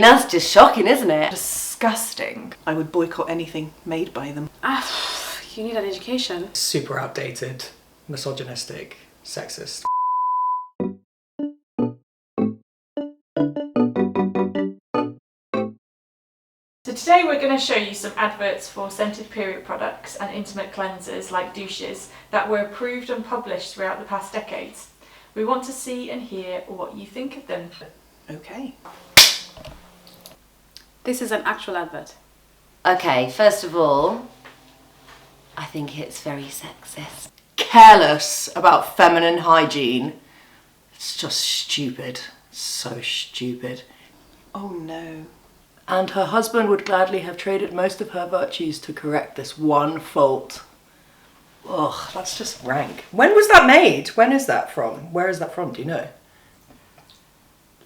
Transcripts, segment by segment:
That's just shocking, isn't it? Disgusting. I would boycott anything made by them. You need an education. Super outdated, misogynistic, sexist. So today we're going to show you some adverts for scented period products and intimate cleansers like douches that were approved and published throughout the past decades. We want to see and hear what you think of them. Okay. This is an actual advert. Okay, first of all, I think it's very sexist. Careless about feminine hygiene. It's just stupid. So stupid. Oh no. And her husband would gladly have traded most of her virtues to correct this one fault. Ugh, that's just rank. When was that made? When is that from? Where is that from? Do you know?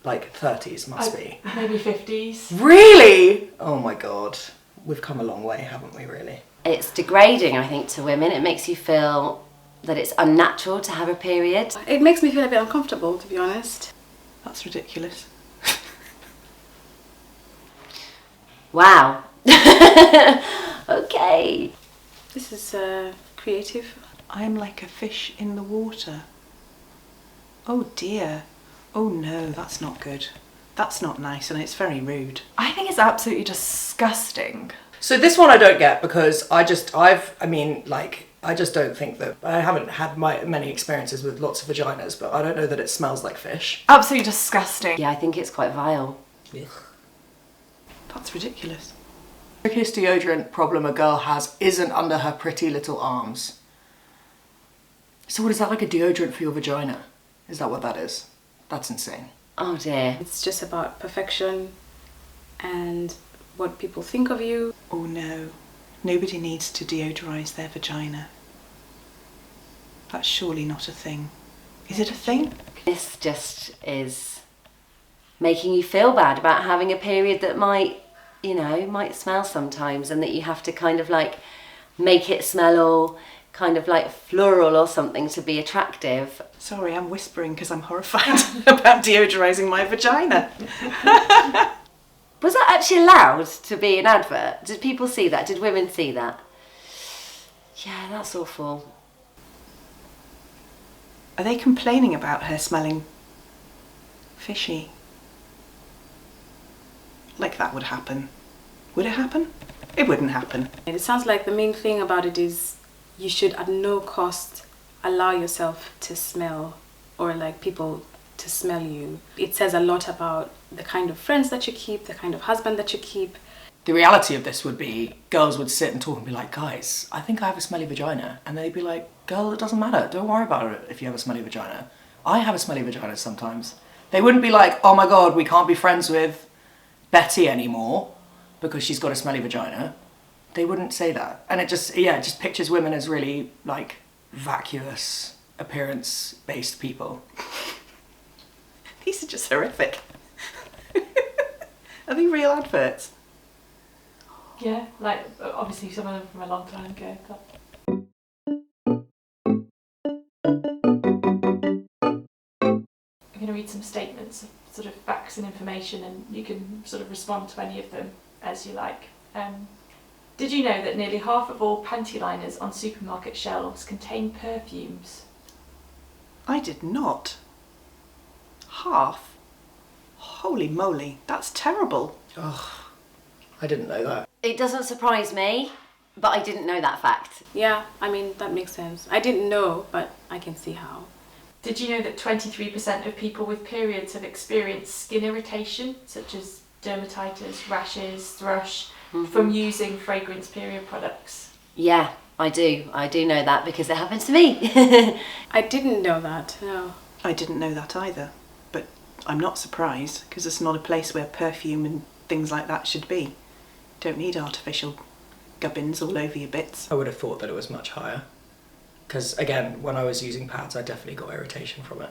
Like 30s must be. Maybe 50s. Really? Oh my god. We've come a long way, haven't we, really? It's degrading, I think, to women. It makes you feel that it's unnatural to have a period. It makes me feel a bit uncomfortable, to be honest. That's ridiculous. Wow. Okay. This is creative. I am like a fish in the water. Oh dear. Oh no, that's not good. That's not nice and it's very rude. I think it's absolutely disgusting. So this one I don't get because I just don't think that, I haven't had many experiences with lots of vaginas, but I don't know that it smells like fish. Absolutely disgusting. Yeah, I think it's quite vile. Ugh. That's ridiculous. The biggest deodorant problem a girl has isn't under her pretty little arms. So what is that, like a deodorant for your vagina? Is that what that is? That's insane. Oh dear. It's just about perfection and what people think of you. Oh no. Nobody needs to deodorize their vagina. That's surely not a thing. Is it a thing? This just is making you feel bad about having a period that might smell sometimes, and that you have to kind of like make it smell all kind of like floral or something to be attractive. Sorry, I'm whispering because I'm horrified about deodorizing my vagina. Was that actually allowed to be an advert? Did people see that? Did women see that? Yeah, that's awful. Are they complaining about her smelling fishy? Like that would happen. Would it happen? It wouldn't happen. And it sounds like the main thing about it is you should at no cost allow yourself to smell, or like people to smell you. It says a lot about the kind of friends that you keep, the kind of husband that you keep. The reality of this would be girls would sit and talk and be like, guys, I think I have a smelly vagina. And they'd be like, girl, it doesn't matter. Don't worry about it if you have a smelly vagina. I have a smelly vagina sometimes. They wouldn't be like, oh my God, we can't be friends with Betty anymore because she's got a smelly vagina. They wouldn't say that. And it just pictures women as really like vacuous, appearance-based people. These are just horrific. Are they real adverts? Yeah, like obviously some of them from a long time ago. I'm going to read some statements of sort of facts and information, and you can sort of respond to any of them as you like. Did you know that nearly half of all panty liners on supermarket shelves contain perfumes? I did not. Half? Holy moly, that's terrible. Ugh, I didn't know that. It doesn't surprise me, but I didn't know that fact. Yeah, I mean, that makes sense. I didn't know, but I can see how. Did you know that 23% of people with periods have experienced skin irritation, such as dermatitis, rashes, thrush, from using fragrance period products? Yeah, I do. I do know that because it happened to me. I didn't know that, no. I didn't know that either, but I'm not surprised because it's not a place where perfume and things like that should be. Don't need artificial gubbins all over your bits. I would have thought that it was much higher. Because again, when I was using pads, I definitely got irritation from it.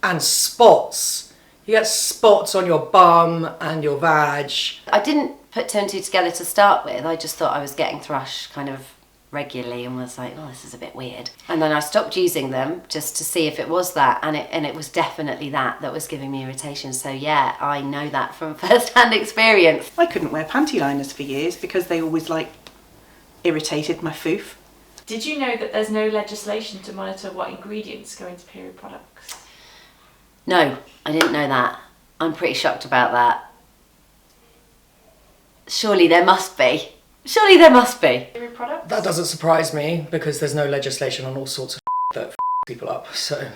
And spots. You get spots on your bum and your vag. I didn't put two and two together to start with. I just thought I was getting thrush kind of regularly and was like, oh, this is a bit weird. And then I stopped using them just to see if it was that, and it was definitely that was giving me irritation. So yeah, I know that from first-hand experience. I couldn't wear panty liners for years because they always irritated my foof. Did you know that there's no legislation to monitor what ingredients go into period products? No, I didn't know that. I'm pretty shocked about that. Surely there must be. Surely there must be. Period products? That doesn't surprise me because there's no legislation on all sorts of that people up. So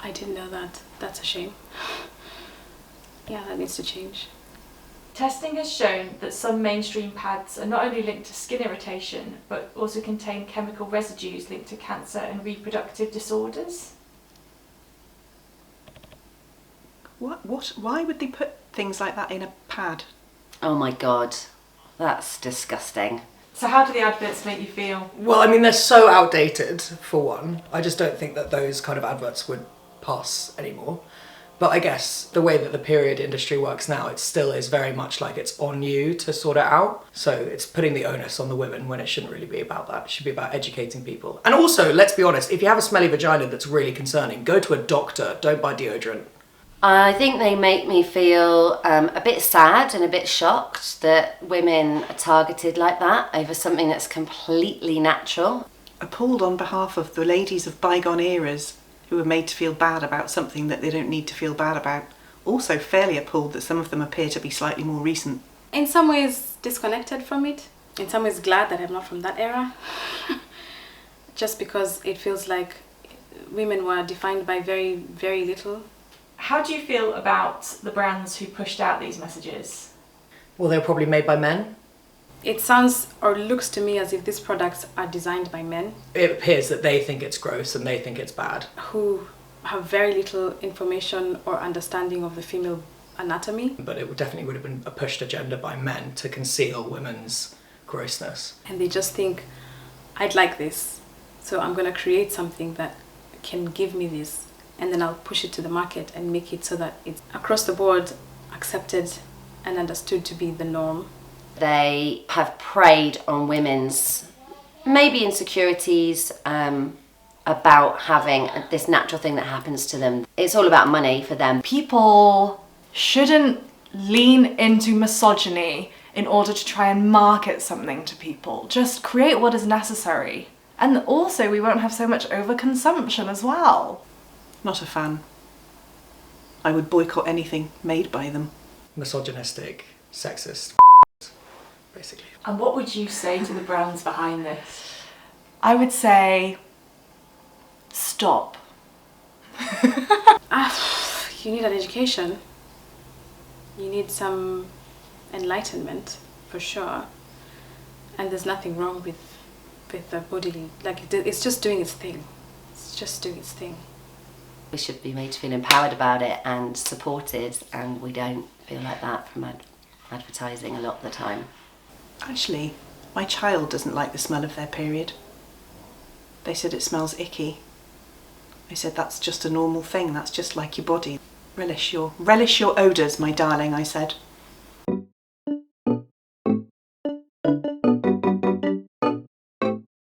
I didn't know that. That's a shame. Yeah, that needs to change. Testing has shown that some mainstream pads are not only linked to skin irritation, but also contain chemical residues linked to cancer and reproductive disorders. What? Why would they put things like that in a pad? Oh my God, that's disgusting. So how do the adverts make you feel? well, I mean, they're so outdated for one. I just don't think that those kind of adverts would pass anymore. But I guess the way that the period industry works now, it still is very much like it's on you to sort it out. So it's putting the onus on the women when it shouldn't really be about that. It should be about educating people. And also, let's be honest, if you have a smelly vagina that's really concerning, go to a doctor, don't buy deodorant. I think they make me feel a bit sad and a bit shocked that women are targeted like that over something that's completely natural. Appalled on behalf of the ladies of bygone eras who are made to feel bad about something that they don't need to feel bad about. Also fairly appalled that some of them appear to be slightly more recent. In some ways disconnected from it. In some ways glad that I'm not from that era. Just because it feels like women were defined by very, very little. How do you feel about the brands who pushed out these messages? Well, they were probably made by men. It sounds or looks to me as if these products are designed by men It appears that they think it's gross and they think it's bad. who have very little information or understanding of the female anatomy. But it definitely would have been a pushed agenda by men to conceal women's grossness. And they just think, I'd like this, so I'm going to create something that can give me this, and then I'll push it to the market and make it so that it's across the board accepted and understood to be the norm. They have preyed on women's maybe insecurities about having this natural thing that happens to them. It's all about money for them. People shouldn't lean into misogyny in order to try and market something to people. Just create what is necessary. And also we won't have so much overconsumption as well. Not a fan. I would boycott anything made by them. Misogynistic, sexist, basically. And what would you say to the brands behind this? I would say, stop. You need an education. You need some enlightenment, for sure. And there's nothing wrong with the bodily, it's just doing its thing. It's just doing its thing. We should be made to feel empowered about it and supported, and we don't feel like that from advertising a lot of the time. Actually, my child doesn't like the smell of their period. They said it smells icky. I said that's just a normal thing, that's just like your body. Relish your odours, my darling, I said.